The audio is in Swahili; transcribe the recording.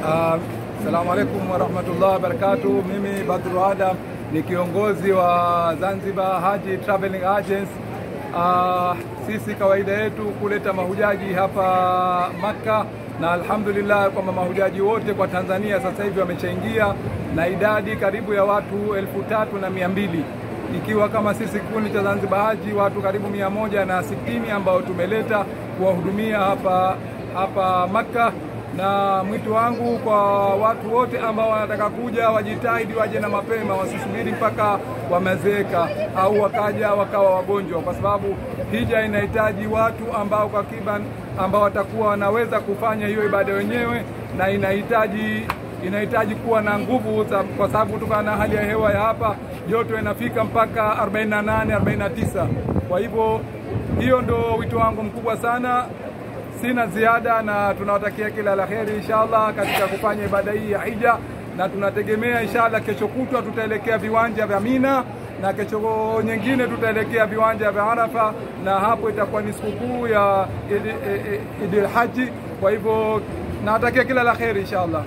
Assalamu alaikum warahmatullahi wabarakatuh. Mimi Badru Adam ni kiongozi wa Zanzibar Haji Traveling Agents. Sisi kawaida yetu kuleta mahujaji hapa Makka, na alhamdulillah kwamba mahujaji wote kwa Tanzania sasa hivi wameshaingia na idadi karibu ya watu 3200, ikiwa kama sisi kikundi cha Zanzibar Haji watu karibu 160 ambao tumeleta kuwahudumia hapa Makka. Na mwito wangu kwa watu wote ambao wanataka kuja wajitahidi waje na mapema, wasisubiri mpaka wamezeeka au wakaja wakawa wagonjwa, kwa sababu hija inahitaji watu ambao kwa kiban ambao watakuwa wanaweza kufanya hiyo ibada wenyewe, na inahitaji kuwa na nguvu, kwa sababu kutokana na hali ya hewa ya hapa joto inafika mpaka 48 49. Kwa hivyo hiyo ndo wito wangu mkubwa sana. Sina ziada, na tunawatakia kila la kheri inshallah katika kufanya ibada hii ya hija, na tunategemea inshallah kesho kutwa tutaelekea viwanja vya Mina na kesho nyingine tutaelekea viwanja vya Arafa, na hapo itakuwa ni sikukuu ya Eid al-Hajj. Kwa hivyo nawatakia kila la kheri inshallah.